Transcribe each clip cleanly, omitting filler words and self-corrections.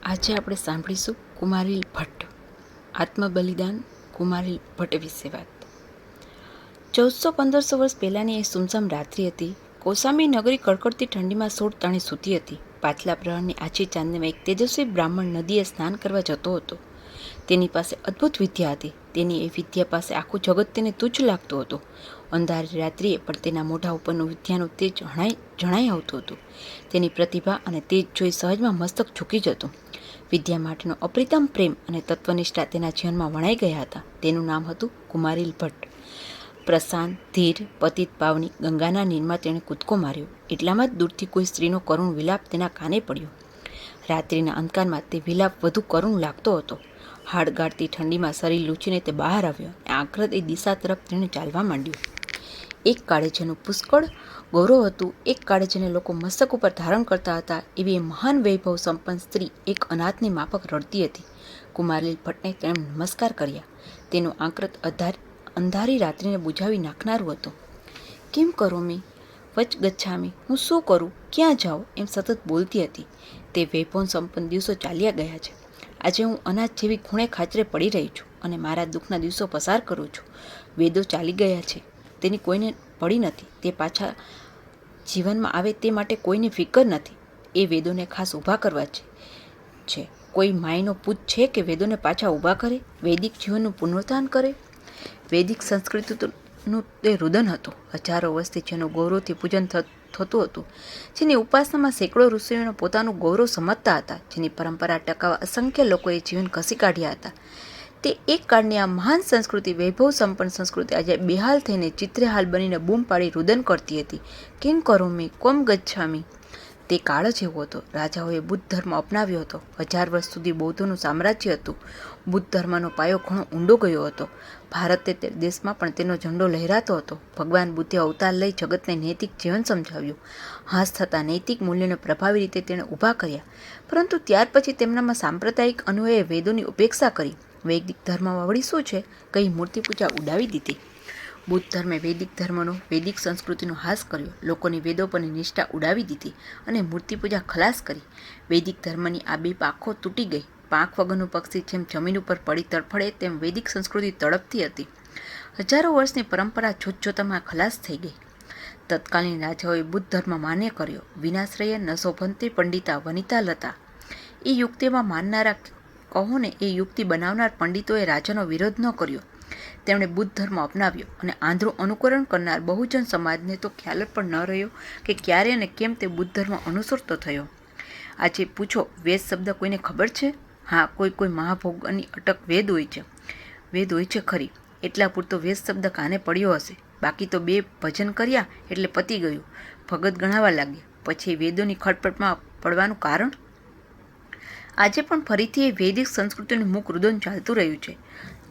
આજે આપણે સાંભળીશું કુમારીલ ભટ્ટ આત્મબલિદાન કુમારીલ ભટ્ટ વિશે વાત. 1400-1500 વર્ષ પહેલાંની એ સુમસામ રાત્રિ હતી. કૌશાંબી નગરી કડકડતી ઠંડીમાં સોળ તાણી સૂતી હતી. પાછલા પ્રહરની આછી ચાંદનીમાં એક તેજસ્વી બ્રાહ્મણ નદીએ સ્નાન કરવા જતો હતો. તેની પાસે અદ્ભુત વિદ્યા હતી. તેની એ વિદ્યા પાસે આખું જગત તેને તુચ્છ લાગતું હતું. અંધારી રાત્રિએ પણ તેના મોઢા ઉપરનું વિદ્યાનું તેજ જણાઈ આવતું હતું. તેની પ્રતિભા અને તેજ જોઈ સહજમાં મસ્તક ઝૂકી જતું. વિદ્યા માટેનો અપ્રિતમ પ્રેમ અને તત્વનિષ્ઠા તેના જીવનમાં વણાઈ ગયા હતા. તેનું નામ હતું કુમારીલ ભટ્ટ. પ્રશાંત, ધીર, પતિત પાવની ગંગાના નીરમાં તેણે કૂદકો માર્યો. એટલામાં જ દૂરથી કોઈ સ્ત્રીનો કરુણ વિલાપ તેના કાને પડ્યો. રાત્રિના અંધકારમાં તે વિલાપ વધુ કરુણ લાગતો હતો. હાડ ગાળતી ઠંડીમાં શરીર લૂછીને તે બહાર આવ્યો. આખરત એ દિશા તરફ તેણે ચાલવા માંડ્યું. એક કાળે જેનું પુષ્કળ ગૌરવ હતું, એક કાળે જેને લોકો મસ્તક ઉપર ધારણ કરતા હતા, એવી એ મહાન વૈભવ સંપન્ન સ્ત્રી એક અનાથની માફક રડતી હતી. કુમારીલ ભટ્ટને તેણે નમસ્કાર કર્યા. તેનું આંક્રત અંધારી રાત્રિને બુઝાવી નાખનારું હતું. કેમ કરો મી? વચ ગચ્છામી? હું શું કરું? ક્યાં જાઉં? એમ સતત બોલતી હતી. તે વૈભવ સંપન્ન દિવસો ચાલ્યા ગયા છે. આજે હું અનાથ જેવી ખૂણે ખાચરે પડી રહી છું અને મારા દુઃખના દિવસો પસાર કરું છું. વેદો ચાલી ગયા છે, તેની કોઈને પડી નથી. તે પાછા જીવનમાં આવે તે માટે કોઈને ફિકર નથી. એ વેદોને ખાસ ઊભા કરવા છે. કોઈ માયનો પૂત છે કે વેદોને પાછા ઊભા કરે, વૈદિક જીવનનું પુનરુત્થાન કરે? વૈદિક સંસ્કૃતિનું તે રુદન હતું. હજારો વર્ષથી જેનું ગૌરવથી પૂજન થતું હતું, જેની ઉપાસનામાં સેંકડો ઋષિઓને પોતાનું ગૌરવ સમજતા હતા, જેની પરંપરા ટકાવવા અસંખ્ય લોકોએ જીવન ઘસી કાઢ્યા હતા, તે એક કાળની આ મહાન સંસ્કૃતિ, વૈભવ સંપન્ન સંસ્કૃતિ આજે બેહાલ થઈને ચિત્રેહાલ બનીને બૂમ પાડી રુદન કરતી હતી. કેમ કરોમી? કોમ ગચ્છામી? તે કાળ જ એવો હતો. રાજાઓએ બુદ્ધ ધર્મ અપનાવ્યો હતો. 1000 વર્ષ સુધી બૌદ્ધોનું સામ્રાજ્ય હતું. બુદ્ધ ધર્મનો પાયો ઘણો ઊંડો ગયો હતો. ભારત દેશમાં પણ તેનો ઝંડો લહેરાતો હતો. ભગવાન બુદ્ધે અવતાર લઈ જગતને નૈતિક જીવન સમજાવ્યું. હાસ થતાં નૈતિક મૂલ્યોને પ્રભાવી રીતે તેણે ઊભા કર્યા. પરંતુ ત્યાર પછી તેમનામાં સાંપ્રદાયિક અન્વયે વેદોની ઉપેક્ષા કરી. વૈદિક ધર્મમાં વળી શું છે? કઈ મૂર્તિ પૂજા ઉડાવી દીધી. બુદ્ધ ધર્મે વૈદિક ધર્મનો, વૈદિક સંસ્કૃતિનો હાસ કર્યો. લોકોની વેદો પરની નિષ્ઠા ઉડાવી દીધી અને મૂર્તિ પૂજા ખલાસ કરી. વૈદિક ધર્મની આ બે પાંખો તૂટી ગઈ. પાંખ વગરનું પક્ષી જેમ જમીન ઉપર પડી તડફડે તેમ વૈદિક સંસ્કૃતિ તડપતી હતી. હજારો વર્ષની પરંપરા જોતજોતામાં ખલાસ થઈ ગઈ. તત્કાલીન રાજાઓએ બુદ્ધ ધર્મ માન્ય કર્યો. વિનાશ્રય નશોભંતે પંડિતા વનિતા લતા. એ યુક્તિમાં માનનારા કહો ને, એ યુક્તિ બનાવનાર પંડિતોએ રાજાનો વિરોધ ન કર્યો. તેમણે બુદ્ધ ધર્મ અપનાવ્યો અને આંધળું અનુકરણ કરનાર બહુજન સમાજને તો ખ્યાલ પણ ન રહ્યો કે ક્યારે અને કેમ તે બુદ્ધ ધર્મ અનુસરતો થયો. આજે પૂછો, વેદ શબ્દ કોઈને ખબર છે? હા, કોઈ મહાભોગની અટક વેદ હોય છે ખરી. એટલા પૂરતો વેદ શબ્દ કાને પડ્યો હશે. બાકી તો 2 ભજન કર્યા એટલે પતી ગયું. ભગત ગણાવા લાગ્યા. પછી વેદોની ખટપટમાં પડવાનું કારણ? આજે પણ ફરીથી એ વૈદિક સંસ્કૃતિનું મુખ રુદન ચાલતું રહ્યું છે.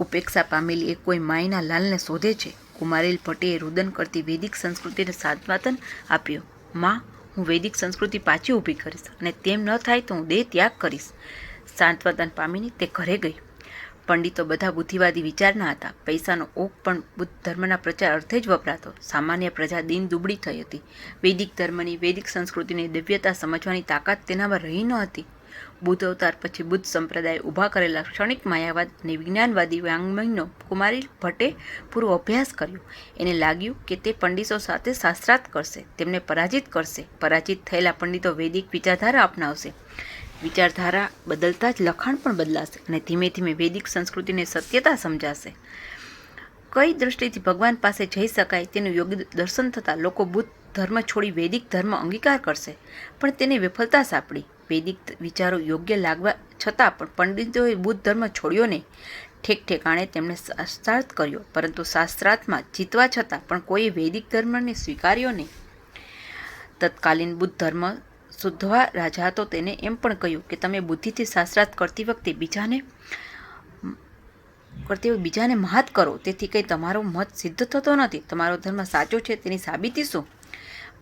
ઉપેક્ષા પામેલી એ કોઈ માયના લાલને શોધે છે. કુમારીલ ભટ્ટે રુદન કરતી વૈદિક સંસ્કૃતિને સાંત્વન આપ્યો. માં, હું વૈદિક સંસ્કૃતિ પાછી ઊભી કરીશ અને તેમ ન થાય તો હું દેહ ત્યાગ કરીશ. સાંત્વન પામીને તે ઘરે ગઈ. પંડિતો બધા બુદ્ધિવાદી વિચારના હતા. પૈસાનો ઓઘ પણ બુદ્ધ ધર્મના પ્રચાર અર્થે જ વપરાતો. સામાન્ય પ્રજા દીન દુબળી થઈ હતી. વૈદિક ધર્મની, વૈદિક સંસ્કૃતિની દિવ્યતા સમજવાની તાકાત તેનામાં રહી ન હતી. બુદ્ધ અવતાર પછી બુદ્ધ સંપ્રદાય ઊભા કરેલા ક્ષણિક માયાવાદ અને વિજ્ઞાનવાદી વાંગ્મયનો કુમારીલ ભટ્ટે પૂરો અભ્યાસ કર્યો. એને લાગ્યું કે તે પંડિતો સાથે શાસ્ત્રાર્થ કરશે, તેમને પરાજિત કરશે. પરાજિત થયેલા પંડિતો વૈદિક વિચારધારા અપનાવશે. વિચારધારા બદલતા જ લખાણ પણ બદલાશે અને ધીમે ધીમે વૈદિક સંસ્કૃતિને સત્યતા સમજાશે. કઈ દૃષ્ટિથી ભગવાન પાસે જઈ શકાય તેનું યોગ્ય દર્શન થતાં લોકો બુદ્ધ ધર્મ છોડી વૈદિક ધર્મ અંગીકાર કરશે. પણ તેને વિફળતા સાંપડી. વૈદિક વિચારો યોગ્ય લાગવા છતાં પણ પંડિતોએ બુદ્ધ ધર્મ છોડ્યો નહીં. ઠેકઠેકાણે તેમણે શાસ્ત્રાર્થ કર્યો, પરંતુ શાસ્ત્રાર્થમાં જીતવા છતાં પણ કોઈએ વૈદિક ધર્મને સ્વીકાર્યો નહીં. તત્કાલીન બુદ્ધ ધર્મ શુદ્ધવા રાજા તો તેને એમ પણ કહ્યું કે તમે બુદ્ધિથી શાસ્ત્રાર્થ કરતી વખતે બીજાને મહાત કરો, તેથી કંઈ તમારો મત સિદ્ધ થતો નથી. તમારો ધર્મ સાચો છે તેની સાબિતી શું?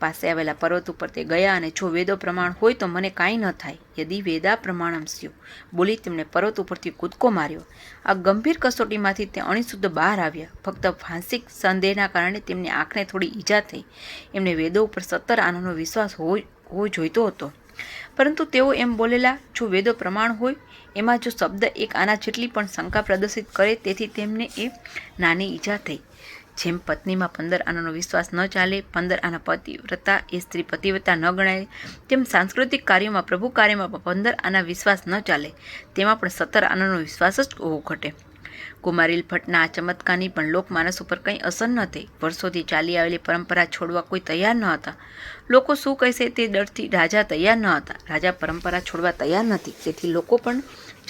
પાસે આવેલા પર્વત ઉપર તે ગયા અને જો વેદો પ્રમાણ હોય તો મને કાંઈ ન થાય. યદિ વેદા પ્રમાણમ સ્યુ બોલી તેમણે પર્વત ઉપરથી કૂદકો માર્યો. આ ગંભીર કસોટીમાંથી તે અણિશુદ્ધ બહાર આવ્યા. ફક્ત ભાષિક સંદેહના કારણે તેમની આંખને થોડી ઈજા થઈ. એમને વેદો ઉપર સત્તર આનાનો વિશ્વાસ હોવો જોઈતો હતો. પરંતુ તેઓ એમ બોલેલા, જો વેદો પ્રમાણ હોય, એમાં જો શબ્દ એક આના જેટલી પણ શંકા પ્રદર્શિત કરે, તેથી તેમને એ નાની ઈજા થઈ. જેમ પત્નીમાં 15 આનાનો વિશ્વાસ ન ચાલે, 15 આના પતિવ્રતા એ સ્ત્રી પતિવ્રતા ન ગણાય, તેમ સાંસ્કૃતિક કાર્યોમાં, પ્રભુ કાર્યમાં 15 આના વિશ્વાસ ન ચાલે, તેમાં પણ 17 આનાનો વિશ્વાસ જ હોવો ઘટે. કુમારીલ ભટ્ટના આ ચમત્કારની પણ લોકમાનસ ઉપર કંઈ અસર ન થઈ. વર્ષોથી ચાલી આવેલી પરંપરા છોડવા કોઈ તૈયાર ન હતા. લોકો શું કહેશે તે ડરથી રાજા તૈયાર ન હતા. રાજા પરંપરા છોડવા તૈયાર નથી, તેથી લોકો પણ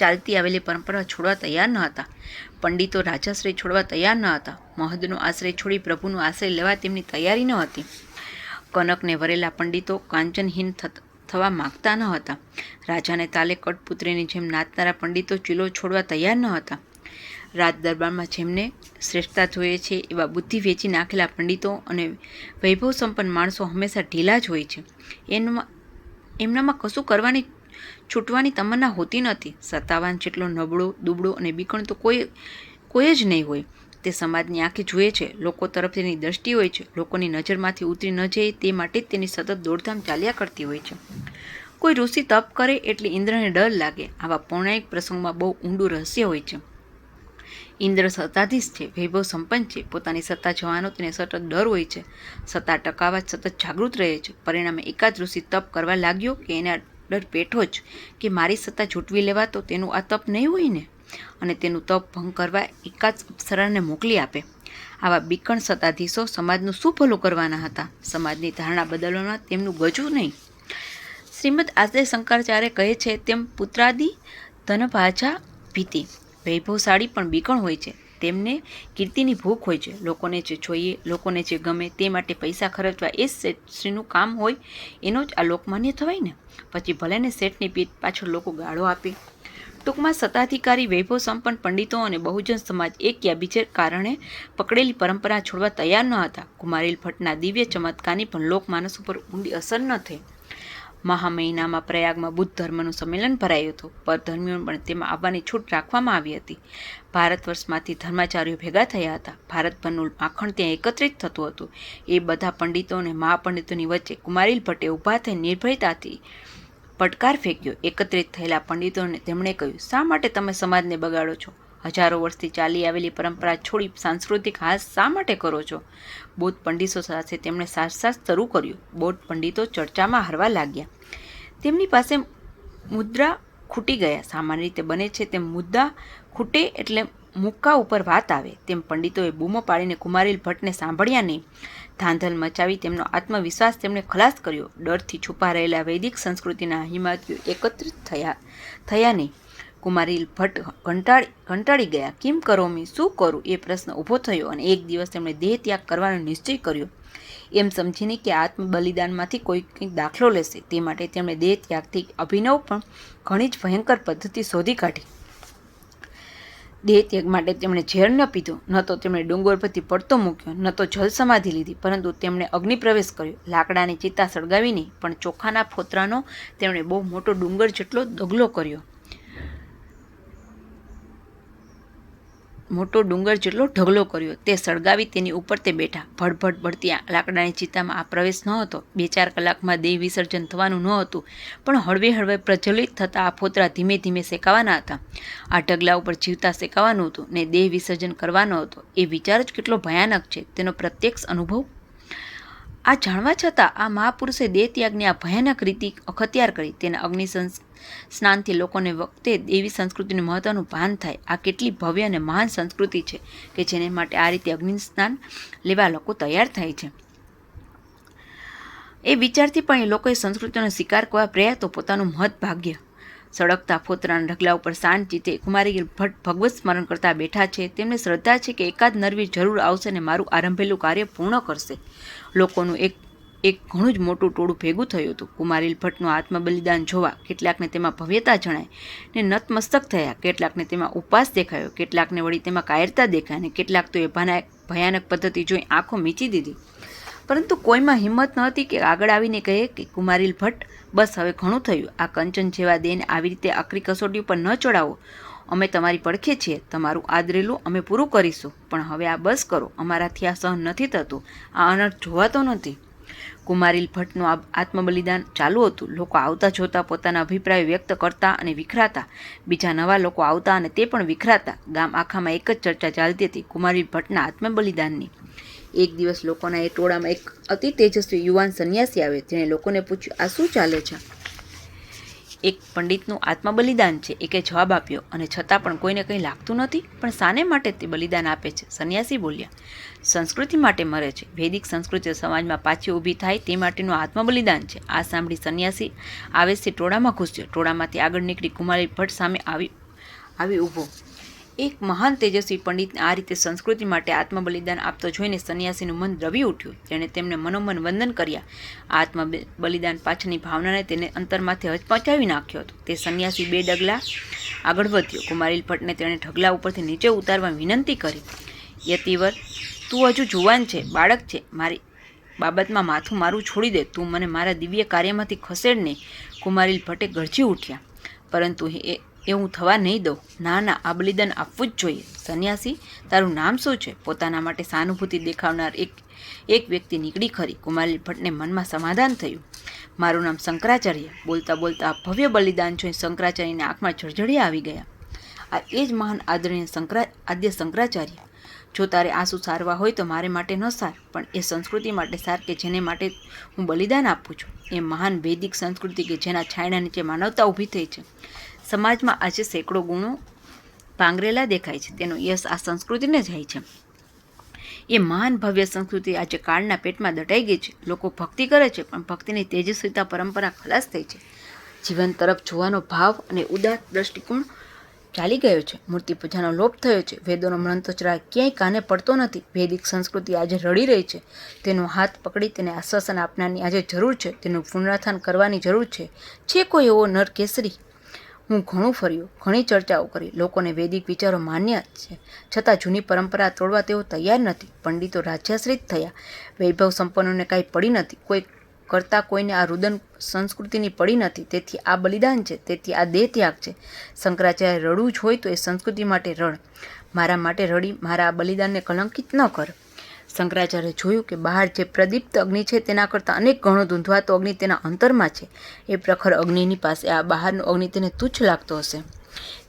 ચાલતી આવેલી પરંપરા છોડવા તૈયાર ન હતા. પંડિતો રાજાશ્રય છોડવા તૈયાર ન હતા. મહદનો આશ્રય છોડી પ્રભુનો આશ્રય લેવા તેમની તૈયારી ન હતી. કનકને વરેલા પંડિતો કાંચનહીન થવા માગતા ન હતા. રાજાને તાલે કઠપુત્રીની જેમ નાચનારા પંડિતો ચીલો છોડવા તૈયાર ન હતા. રાજ દરબારમાં જેમને શ્રેષ્ઠતા જોઈએ છે એવા બુદ્ધિ વેચી નાખેલા પંડિતો અને વૈભવ સંપન્ન માણસો હંમેશા ઢીલા જ હોય છે. એમનામાં કશું કરવાની છૂટવાની તમન્ના હોતી નથી. સત્તાવાન જેટલો નબળો, દુબળો અને બીકણ તો કોઈ જ નહીં હોય. તે સમાજની આંખે જુએ છે, લોકો તરફ તેની દ્રષ્ટિ હોય છે, લોકોની નજરમાંથી ઉતરી ન જાય તે માટે જ તેની સતત દોડધામ ચાલ્યા કરતી હોય છે. કોઈ ઋષિ તપ કરે એટલે ઇન્દ્રને ડર લાગે. આવા પૌરાણિક પ્રસંગમાં બહુ ઊંડું રહસ્ય હોય છે. ઇન્દ્ર સત્તાધીશ છે, વૈભવ સંપન્ન છે, પોતાની સત્તા જવાનો તેને સતત ડર હોય છે. સત્તા ટકાવવા સતત જાગૃત રહે છે. પરિણામે એકાદ ઋષિ તપ કરવા લાગ્યો કે એના ડર પેઠો જ કે મારી સત્તા ઝૂંટવી લેવા તો તેનું આ તપ નહીં હોય ને, અને તેનું તપ ભંગ કરવા એકાદ અપ્સરાને મોકલી આપે. આવા બીકણ સત્તાધીશો સમાજનું શું ભલું કરવાના હતા? સમાજની ધારણા બદલવામાં તેમનું ગજું નહીં. શ્રીમદ આદ્ય શંકરાચાર્ય કહે છે તેમ પુત્રાદિ ધનભાજા ભીતિ. વૈભવશાળી પણ બીકણ હોય છે. તેમને કીર્તિની ભૂખ હોય છે. લોકોને જે જોઈએ, લોકોને જે ગમે તે માટે પૈસા ખર્ચવા એ શેઠશ્રીનું કામ હોય, એનો જ આ લોકમાન્ય થવાય ને. પછી ભલે ને શેઠની પીઠ પાછળ લોકો ગાળો આપે. ટૂંકમાં સત્તાધિકારી, વૈભવ સંપન્ન પંડિતો અને બહુજન સમાજ એક યા બીજે કારણે પકડેલી પરંપરા છોડવા તૈયાર ન હતા. કુમારીલ ભટ્ટના દિવ્ય ચમત્કારની પણ લોકમાનસ ઉપર ઊંડી અસર ન થઈ. મહા મહિનામાં પ્રયાગમાં બુદ્ધ ધર્મનું સંમેલન ભરાયું હતું. પરધર્મીઓને પણ તેમાં આવવાની છૂટ રાખવામાં આવી હતી. ભારત વર્ષમાંથી ધર્માચાર્યો ભેગા થયા હતા. ભારતભરનું માખણ ત્યાં એકત્રિત થતું હતું. એ બધા પંડિતો અને મહાપંડિતોની વચ્ચે કુમારીલ ભટ્ટે ઊભા થઈ નિર્ભયતાથી પડકાર ફેંક્યો. એકત્રિત થયેલા પંડિતોને તેમણે કહ્યું, શા માટે તમે સમાજને બગાડો છો? હજારો વર્ષથી ચાલી આવેલી પરંપરા છોડી સાંસ્કૃતિક હાસ શા માટે કરો છો? બૌદ્ધ પંડિતો સાથે તેમણે શાસ્ત્રાર્થ શરૂ કર્યું. બૌદ્ધ પંડિતો ચર્ચામાં હારવા લાગ્યા. તેમની પાસે મુદ્રા ખૂટી ગયા. સામાન્ય રીતે બને છે તેમ મુદ્દા ખૂટે એટલે મુક્કા ઉપર વાત આવે. તેમ પંડિતોએ બૂમો પાડીને કુમારીલ ભટ્ટને સાંભળ્યા નહીં. ધાંધલ મચાવી તેમનો આત્મવિશ્વાસ તેમણે ખલાસ કર્યો. ડરથી છુપા રહેલા વૈદિક સંસ્કૃતિના હિમાતીઓ એકત્રિત થયા નહીં. કુમારીલ ભટ્ટ કંટાળી ગયા. કેમ કરોમી, શું કરું એ પ્રશ્ન ઊભો થયો અને એક દિવસ તેમણે દેહ ત્યાગ કરવાનો નિશ્ચય કર્યો. એમ સમજીને કે આત્મ બલિદાનમાંથી કોઈ કંઈક દાખલો લેશે, તે માટે તેમણે દેહ ત્યાગથી અભિનવ પણ ઘણી જ ભયંકર પદ્ધતિ શોધી કાઢી. દેહ ત્યાગ માટે તેમણે ઝેર ન પીધો, ન તો તેમણે ડુંગર પરથી પડતો મૂક્યો, ન તો જલ સમાધિ લીધી, પરંતુ તેમણે અગ્નિ પ્રવેશ કર્યો. લાકડાની ચિતા સળગાવી નહીં, પણ ચોખાના ફોતરાનો તેમણે બહુ મોટો ડુંગર જેટલો દગલો કર્યો. ઢગલો કર્યો. તે સળગાવી તેની ઉપર તે બેઠા. ભડભડ બળતી લાકડાની ચિતામાં આ પ્રવેશ ન હતો. 2-4 કલાકમાં દેહ વિસર્જન થવાનું ન હતું, પણ હળવે હળવે પ્રજ્વલિત થતા આ ફોતરા ધીમે ધીમે શેકાવાના હતા. આ ઢગલા ઉપર જીવતા શેકાવાનું હતું ને દેહ વિસર્જન કરવાનો હતો. એ વિચાર જ કેટલો ભયાનક છે, તેનો પ્રત્યક્ષ અનુભવ. આ જાણવા છતાં આ મહાપુરુષે દેહ ત્યાગની આ ભયાનક રીતિ અખત્યાર કરી. તેના અગ્નિ સ્નાનથી લોકોને વખતે દેવી સંસ્કૃતિનું મહત્વનું ભાન થાય. આ કેટલી ભવ્ય અને મહાન સંસ્કૃતિ છે કે જેને માટે આ રીતે અગ્નિ સ્નાન લેવા લોકો તૈયાર થાય છે. એ વિચારથી પણ એ લોકોએ સંસ્કૃતિનો શિકાર કરવા પ્રયા તો પોતાનું મહત ભાગ્ય. સળગતા ફોતરાના ઢગલા ઉપર શાંત ચિત્તે કુમારીલ ભટ્ટ ભગવત સ્મરણ કરતા બેઠા છે. તેમને શ્રદ્ધા છે કે એકાદ નરવીર જરૂર આવશે અને મારું આરંભેલું કાર્ય પૂર્ણ કરશે. લોકોનું એક ઘણું જ મોટું ટોળું ભેગું થયું હતું. કુમારીલ ભટ્ટનું આત્મબલિદાન જોવા કેટલાકને તેમાં ભવ્યતા જણાય ને નતમસ્તક થયા, કેટલાકને તેમાં ઉપવાસ દેખાયો, કેટલાકને વળી તેમાં કાયરતા દેખાય અને કેટલાક તો એ ભયાનક પદ્ધતિ જોઈ આંખો મીચી દીધી. પરંતુ કોઈમાં હિંમત ન હતી કે આગળ આવીને કહે કે કુમારીલ ભટ્ટ, બસ હવે ઘણું થયું. આ કંચન જેવા દેહને આવી રીતે આકરી કસોટી ઉપર ન ચડાવો. અમે તમારી પડખે છીએ. તમારું આદરેલું અમે પૂરું કરીશું, પણ હવે આ બસ કરો. અમારાથી આ સહન નથી થતું. આ અનર્થ જોવાતો નથી. કુમારીલ ભટ્ટનું આત્મબલિદાન ચાલુ હતું. લોકો આવતા જોતા પોતાના અભિપ્રાય વ્યક્ત કરતા અને વિખરાતા. બીજા નવા લોકો આવતા અને તે પણ વિખરાતા. ગામ આખામાં એક જ ચર્ચા ચાલતી હતી કુમારીલ ભટ્ટના આત્મબલિદાનની. એક દિવસ લોકોના એ ટોળામાં એક અતિ તેજસ્વી યુવાન સંન્યાસી આવે. તેણે લોકોને પૂછ્યું, આ શું ચાલે છે? એક પંડિતનું આત્મબલિદાન છે, એકે જવાબ આપ્યો. અને છતાં પણ કોઈને કંઈ લાગતું નથી. પણ શાને માટે તે બલિદાન આપે છે? સંન્યાસી બોલ્યા, સંસ્કૃતિ માટે મરે છે. વૈદિક સંસ્કૃતિ સમાજમાં પાછી ઊભી થાય તે માટેનું આત્મબલિદાન છે. આ સાંભળી સંન્યાસી આવેશથી ટોળામાં ઘૂસ્યો. ટોળામાંથી આગળ નીકળી કુમારી ભટ્ટ સામે આવી ઊભો. એક મહાન તેજસ્વી પંડિતને આ રીતે સંસ્કૃતિ માટે આત્મબલિદાન આપતો જોઈને સંન્યાસીનું મન દ્રવી ઉઠ્યું. તેણે તેમને મનોમન વંદન કર્યા. આત્મબલિદાન પાછળની ભાવનાને તેને અંતરમાંથી હચમચાવી નાખ્યો હતો. તે સંન્યાસી 2 ડગલા આગળ વધ્યો. કુમારીલ ભટ્ટને તેણે ઢગલા ઉપરથી નીચે ઉતારવા વિનંતી કરી. યતિવર, તું હજુ જુવાન છે, બાળક છે. મારી બાબતમાં માથું મારું છોડી દે. તું મને મારા દિવ્ય કાર્યમાંથી ખસેડ નહીં. કુમારીલ ભટ્ટે ગરજી ઉઠ્યા. પરંતુ એ હું થવા નહીં દઉં. ના ના, આ બલિદાન આપવું જ જોઈએ. સંન્યાસી, તારું નામ શું છે? પોતાના માટે સહાનુભૂતિ દેખાડનાર એક વ્યક્તિ નીકળી ખરી. કુમારીલ ભટ્ટને મનમાં સમાધાન થયું. મારું નામ શંકરાચાર્ય. બોલતા બોલતા આ ભવ્ય બલિદાન જોઈ શંકરાચાર્યની આંખમાં જળજળિયા આવી ગયા. આ એ જ મહાન આદરણીય આદ્ય શંકરાચાર્ય. જો તારે આંસુ સારવા હોય તો મારે માટે ન સાર, પણ એ સંસ્કૃતિ માટે સાર કે જેને માટે હું બલિદાન આપું છું. એ મહાન વૈદિક સંસ્કૃતિ કે જેના છાંયડા નીચે માનવતા ઊભી થઈ છે. સમાજમાં આજે સેંકડો ગુણો પાંગરેલા દેખાય છે. તેનો યશ આ સંસ્કૃતિને જાય છે. એ મહાન ભવ્ય સંસ્કૃતિ આજે કાળના પેટમાં દટાઈ ગઈ છે. લોકો ભક્તિ કરે છે, પણ ભક્તિની તેજસ્વીતા પરંપરા ખલાસ થઈ છે. જીવન તરફ જોવાનો ભાવ અને ઉદાર દ્રષ્ટિકોણ ચાલી ગયો છે. મૂર્તિ પૂજાનો લોપ થયો છે. વેદોનો મંત્રોચ્ચાર ક્યાંય કાને પડતો નથી. વૈદિક સંસ્કૃતિ આજે રડી રહી છે. તેનો હાથ પકડી તેને આશ્વાસન આપનારની આજે જરૂર છે. તેનું પુનરુત્થાન કરવાની જરૂર છે. છે કોઈ એવો નર કેસરી? હું ઘણું ફર્યો, ઘણી ચર્ચાઓ કરી. લોકોને વૈદિક વિચારો માન્ય છે, છતાં જૂની પરંપરા તોડવા તેઓ તૈયાર નથી. પંડિતો રાજ્યાશ્રિત થયા. વૈભવ સંપન્નોને કાંઈ પડી નથી. કોઈ કરતાં કોઈને આ રુદન સંસ્કૃતિની પડી નથી. તેથી આ બલિદાન છે. તેથી આ દેહ ત્યાગ છે. શંકરાચાર્ય રડવું જ હોય તો એ સંસ્કૃતિ માટે રડ. મારા માટે રડી મારા આ બલિદાનને કલંકિત ન કર. શંકરાચાર્ય જોયું કે બહાર જે પ્રદીપ્ત અગ્નિ છે તેના કરતાં અનેક ગણો ધૂંધવાતો અગ્નિ તેના અંતરમાં છે. એ પ્રખર અગ્નિની પાસે આ બહારનો અગ્નિ તેને તુચ્છ લાગતો હશે.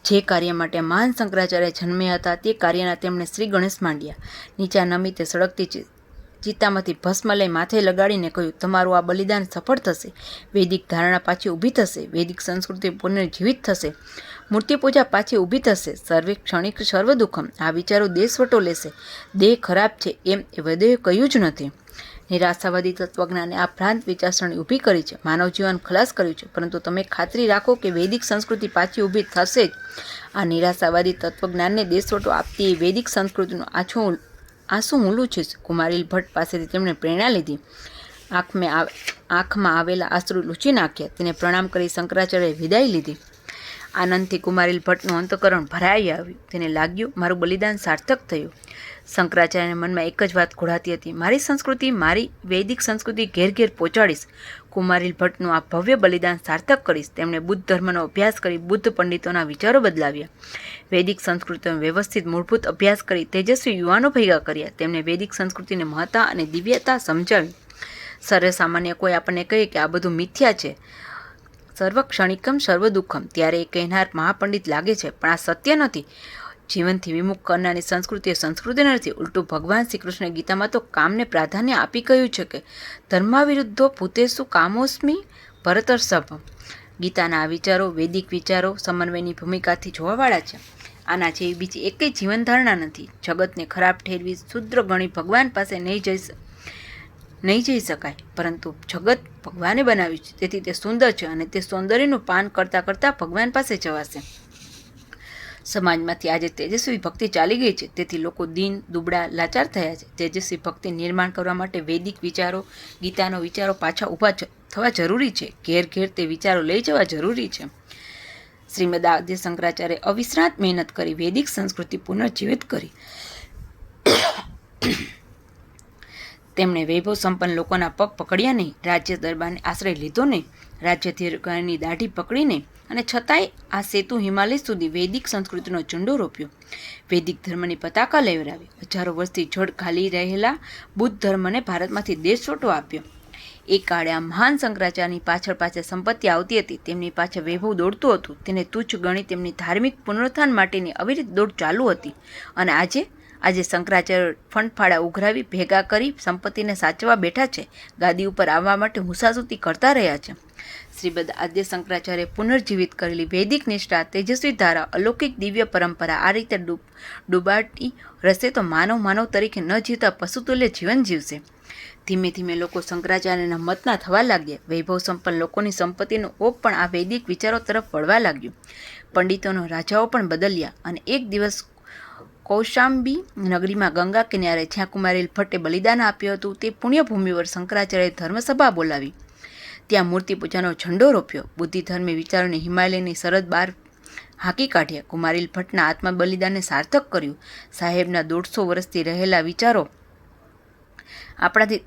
જે કાર્ય માટે મહાન શંકરાચાર્ય જન્મ્યા હતા તે કાર્યના તેમણે શ્રી ગણેશ માંડ્યા. નીચા નમી તે સળગતી ચિત્તામાંથી ભસ્મ લઈ માથે લગાડીને કહ્યું, તમારું આ બલિદાન સફળ થશે. વૈદિક ધારણા પાછી ઊભી થશે. વૈદિક સંસ્કૃતિ પુનર્જીવિત થશે. મૂર્તિ પૂજા પાછી ઊભી થશે. સર્વે ક્ષણિક સર્વ દુઃખમ. આ વિચારો દેશવટો લેશે. દેહ ખરાબ છે એમ એ વેદોએ કહ્યું જ નથી. નિરાશાવાદી તત્વજ્ઞાને આ ભ્રાંત વિચારસરણી ઊભી કરી છે. માનવ જીવન ખલાસ કર્યું છે. પરંતુ તમે ખાતરી રાખો કે વૈદિક સંસ્કૃતિ પાછી ઊભી થશે જ. આ નિરાશાવાદી તત્વજ્ઞાનને દેશવટો આપતી એ વૈદિક સંસ્કૃતિનું આંસુ ઊંલું છે. કુમારીલ ભટ્ટ પાસેથી તેમણે પ્રેરણા લીધી. આંખમાં આવેલા આંસુ લૂછી નાખ્યા. તેને પ્રણામ કરી શંકરાચાર્યએ વિદાય લીધી. આનંદથી કુમારીલ ભટ્ટનું અંતઃકરણ ભરાઈ આવ્યું. તેને લાગ્યું, મારું બલિદાન સાર્થક થયું. શંકરાચાર્યના મનમાં એક જ વાત ઘોળાતી હતી, મારી સંસ્કૃતિ, મારી વૈદિક સંસ્કૃતિ ઘેર ઘેર પહોંચાડીશ. કુમારીલ ભટ્ટનું આ ભવ્ય બલિદાન સાર્થક કરીશ. તેમણે બુદ્ધ ધર્મનો અભ્યાસ કરી બુદ્ધ પંડિતોના વિચારો બદલાવ્યા. વૈદિક સંસ્કૃતિનો વ્યવસ્થિત મૂળભૂત અભ્યાસ કરી તેજસ્વી યુવાનો ભેગા કર્યા. તેમણે વૈદિક સંસ્કૃતિની મહત્તા અને દિવ્યતા સમજાવી. સર્વસામાન્ય કોઈ આપણને કહે કે આ બધું મિથ્યા છે, સર્વ ક્ષણિકમ સર્વ દુઃખમ, ત્યારે એ કહેનાર મહાપંડિત લાગે છે, પણ આ સત્ય નથી. જીવનથી વિમુખ કરનારની સંસ્કૃતિ એ સંસ્કૃતિ નથી. ઉલટું ભગવાન શ્રી કૃષ્ણ ગીતામાં તો કામને પ્રાધાન્ય આપી કહ્યું છે કે ધર્માવિરુદ્ધો ભૂતેષુ કામોસ્મી ભરતર્ષભ. ગીતાના આ વિચારો વૈદિક વિચારો સમન્વયની ભૂમિકાથી જોવાવાળા છે. આના જેવી બીજી એકેય જીવનધારણા નથી. જગતને ખરાબ ઠેરવી શુદ્ર ગણી ભગવાન પાસે નહીં જઈ શકાય, પરંતુ જગત ભગવાને બનાવ્યું છે, તેથી તે સુંદર છે અને તે સૌંદર્યનું પાન કરતાં કરતાં ભગવાન પાસે જવાશે. સમાજમાંથી આજે તેજસ્વી ભક્તિ ચાલી ગઈ છે, તેથી લોકો દીન દુબળા લાચાર થયા છે. તેજસ્વી ભક્તિ નિર્માણ કરવા માટે વૈદિક વિચારો, ગીતાનો વિચારો પાછા ઊભા થવા જરૂરી છે. ઘેર ઘેર તે વિચારો લઈ જવા જરૂરી છે. શ્રીમદ આદ્ય શંકરાચાર્ય અવિશ્રાંત મહેનત કરી વૈદિક સંસ્કૃતિ પુનર્જીવિત કરી. તેમણે વૈભવ સંપન્ન લોકોના પગ પકડ્યા નહીં, રાજ્ય દરબારને આશ્રય લીધો નહીં, રાજ્યાધિકારીની દાઢી પકડી નહીં, અને છતાંય આ સેતુ હિમાલય સુધી વૈદિક સંસ્કૃતિનો ઝંડો રોપ્યો. વૈદિક ધર્મની પતાકા લહેરાવી. હજારો વર્ષથી જડ ખાલી રહેલા બુદ્ધ ધર્મને ભારતમાંથી દેશવટો આપ્યો. એક કાળે આ મહાન શંકરાચાર્યની પાછળ સંપત્તિ આવતી હતી, તેમની પાછળ વૈભવ દોડતું હતું. તેને તુચ્છ ગણી તેમની ધાર્મિક પુનરુત્થાન માટેની અવિરત દોડ ચાલુ હતી. અને આજે શંકરાચાર્ય ફંડફાળા ઉઘરાવી ભેગા કરી સંપત્તિને સાચવવા બેઠા છે. ગાદી ઉપર આવવા માટે હુંસાસુતી કરતા રહ્યા છે. શ્રીમદ આદ્ય શંકરાચાર્ય પુનર્જીવિત કરેલી વૈદિક નિષ્ઠા, તેજસ્વી ધારા, અલૌકિક દિવ્ય પરંપરા આ રીતે ડૂબાટી રસે તો માનવ તરીકે ન જીવતા પશુતુલ્ય જીવન જીવશે. ધીમે ધીમે લોકો શંકરાચાર્યના મતના થવા લાગ્યા. વૈભવ સંપન્ન લોકોની સંપત્તિનો ઓપ પણ આ વૈદિક વિચારો તરફ વળવા લાગ્યું. પંડિતોનો રાજાઓ પણ બદલ્યા અને એક દિવસ કૌશાંબી નગરીમાં ગંગા કિનારે જ્યાં કુમારીલ ભટ્ટે બલિદાન આપ્યું હતું તે પુણ્યભૂમિ પર શંકરાચાર્યએ ધર્મસભા બોલાવી. ત્યાં મૂર્તિ પૂજાનો ઝંડો રોપ્યો. બુદ્ધિધર્મી વિચારોને હિમાલયની સરહદ બહાર હાંકી કાઢ્યા. કુમારીલ ભટ્ટના આત્મ બલિદાનને સાર્થક કર્યું. સાહેબના 150 વર્ષથી રહેલા વિચારો આપણાથી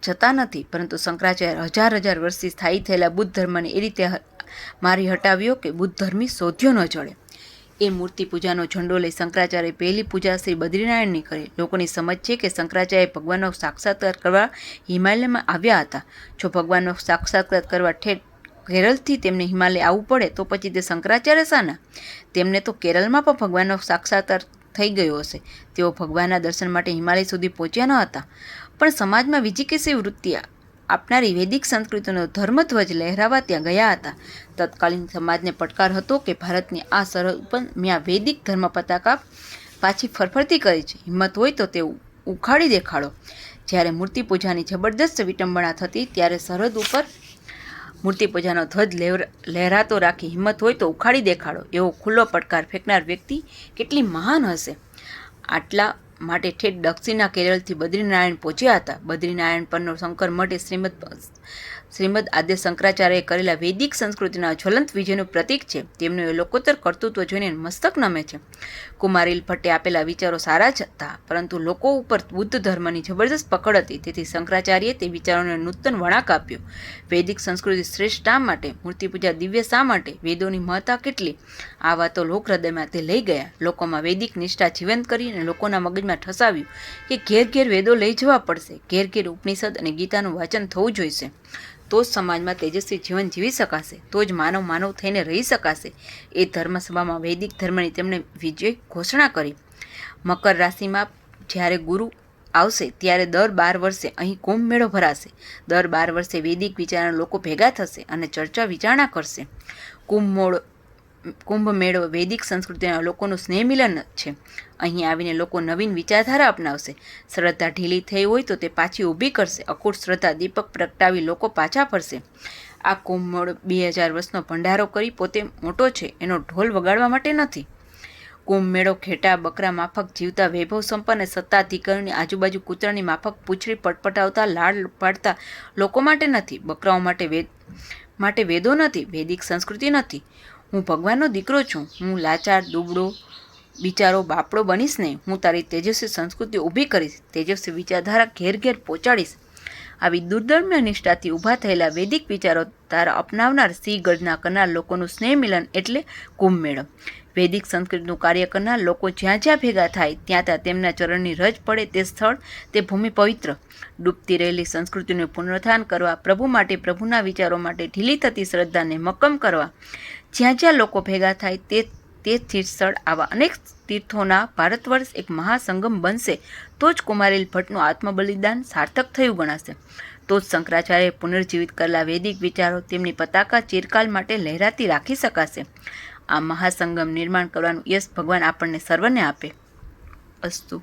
જતા નથી, પરંતુ શંકરાચાર્ય હજાર વર્ષથી સ્થાયી થયેલા બુદ્ધ ધર્મને એ રીતે મારી હટાવ્યો કે બુદ્ધ ધર્મી શોધ્યો ન જડે. એ મૂર્તિ પૂજાનો ઝંડો લઈ શંકરાચાર્ય પહેલી પૂજા શ્રી બદ્રીનારાયણની કરી. લોકોની સમજ છે કે શંકરાચાર્ય ભગવાનનો સાક્ષાત્કાર કરવા હિમાલયમાં આવ્યા હતા. જો ભગવાનનો સાક્ષાત્કાર કરવા ઠેઠ કેરળથી તેમને હિમાલય આવવું પડે તો પછી તે શંકરાચાર્ય શાના? તેમને તો કેરળમાં પણ ભગવાનનો સાક્ષાત્કાર થઈ ગયો હશે. તેઓ ભગવાનના દર્શન માટે હિમાલય સુધી પહોંચ્યા ન હતા. પણ સમાજમાં વિજિકીર્ષી વૃત્તિ આપનારી વૈદિક સંસ્કૃતિનો ધર્મધ્વજ લહેરાવા ત્યાં ગયા હતા. તત્કાલીન સમાજને પડકાર હતો કે ભારતની આ સરહદ ઉપર મેં આ વૈદિક ધર્મ પતાકા પાછી ફરફરતી કરી છે. હિંમત હોય તો તે ઉખાડી દેખાડો. જ્યારે મૂર્તિ પૂજાની જબરદસ્ત વિટંબણા થતી ત્યારે સરહદ ઉપર મૂર્તિ પૂજાનો ધ્વજ લહેરાતો રાખી હિંમત હોય તો ઉખાડી દેખાડો એવો ખુલ્લો પડકાર ફેંકનાર વ્યક્તિ કેટલી મહાન હશે. આટલા માટે ઠેઠ દક્ષિણના કેરળથી બદ્રીનારાયણ પહોંચ્યા હતા. બદ્રીનારાયણ પરનો શંકર મઠ શ્રીમદ આદ્ય શંકરાચાર્યએ કરેલા વૈદિક સંસ્કૃતિના જ્વલંત વિજયનું પ્રતીક છે. તેમનું એ લોકોત્તર કર્તૃત્વ જોઈને મસ્તક નમે છે. કુમારીલ ભટ્ટે આપેલા વિચારો સારા જ હતા, પરંતુ લોકો ઉપર બુદ્ધ ધર્મની જબરદસ્ત પકડ હતી. તેથી શંકરાચાર્યએ તે વિચારોને નૂતન વળાંક આપ્યો. વૈદિક સંસ્કૃતિ શ્રેષ્ઠ શા માટે? મૂર્તિ પૂજા દિવ્ય શા માટે? વેદોની મહત્તા કેટલી? આ વાતો લોક હૃદયમાં તે લઈ ગયા. લોકોમાં વૈદિક નિષ્ઠા જીવંત કરી અને લોકોના મગજમાં ઠસાવ્યું કે ઘેર ઘેર વેદો લઈ જવા પડશે. ઘેર ઘેર ઉપનિષદ અને ગીતાનું વાંચન થવું જોઈશે. તો જ સમાજમાં તેજસ્વી જીવન જીવી શકાશે. તો જ માનવ થઈને રહી શકાશે. એ ધર્મસભામાં વૈદિક ધર્મની તેમણે વિજય ઘોષણા કરી. મકર રાશિમાં જ્યારે ગુરુ આવશે ત્યારે દર 12 વર્ષે અહીં કુંભ મેળો ભરાશે. દર 12 વર્ષે વૈદિક વિચારના લોકો ભેગા થશે અને ચર્ચા વિચારણા કરશે. કુંભ મેળો વૈદિક સંસ્કૃતિના લોકોનું સ્નેહ મિલન છે. અહીં આવીને લોકો નવીન વિચારધારા અપનાવશે. શ્રદ્ધા ઢીલી થઈ હોય તો તે પાછી ઊભી કરશે. અકૂટ શ્રદ્ધા દીપક પ્રગટાવી લોકો પાછા ફરશે. આ કુંભ મેળો 2000 વર્ષનો ભંડારો કરી પોતે મોટો છે એનો ઢોલ વગાડવા માટે નથી. કુંભ મેળો ઘેટા બકરા માફક જીવતા વૈભવ સંપન્ન સત્તાધિકારીની આજુબાજુ કૂતરાની માફક પૂંછડી પટપટાવતા લાડ પાડતા લોકો માટે નથી. બકરાઓ માટે વેદો નથી, વૈદિક સંસ્કૃતિ નથી. હું ભગવાનનો દીકરો છું. હું લાચાર દુબળો બિચારો બાપડો બનીશ નહીં. હું તારી તેજસ્વી સંસ્કૃતિ ઊભી કરીશ. તેજસ્વી વિચારધારા ઘેર ઘેર પહોંચાડીશ. આવી દુર્દમ્ય નિષ્ઠાથી ઊભા થયેલા વૈદિક વિચારો તારા અપનાવનાર સિંહ ગર્જના કરનાર લોકોનું સ્નેહ મિલન એટલે કુંભ મેળો. વૈદિક સંસ્કૃતિનું કાર્ય કરનાર લોકો જ્યાં જ્યાં ભેગા થાય ત્યાં તેમના ચરણની રજ પડે તે સ્થળ, તે ભૂમિ પવિત્ર. ડૂબતી રહેલી સંસ્કૃતિનું પુનરુત્થાન કરવા, પ્રભુ માટે, પ્રભુના વિચારો માટે ઢીલી થતી શ્રદ્ધાને મક્કમ કરવા જ્યાં જ્યાં લોકો ભેગા થાય તે તીર્થસ્થળ આવા અનેક તીર્થોના ભારતવર્ષ એક મહાસંગમ બનશે. તો જ કુમારીલ ભટ્ટનું આત્મબલિદાન સાર્થક થયું ગણાશે. તો જ શંકરાચાર્યએ પુનર્જીવિત કરેલા વૈદિક વિચારો તેમની પતાકા ચિરકાલ માટે લહેરાતી રાખી શકાશે. આ મહાસંગમ નિર્માણ કરવાનું યશ ભગવાન આપણને સર્વને આપે. અસ્તુ.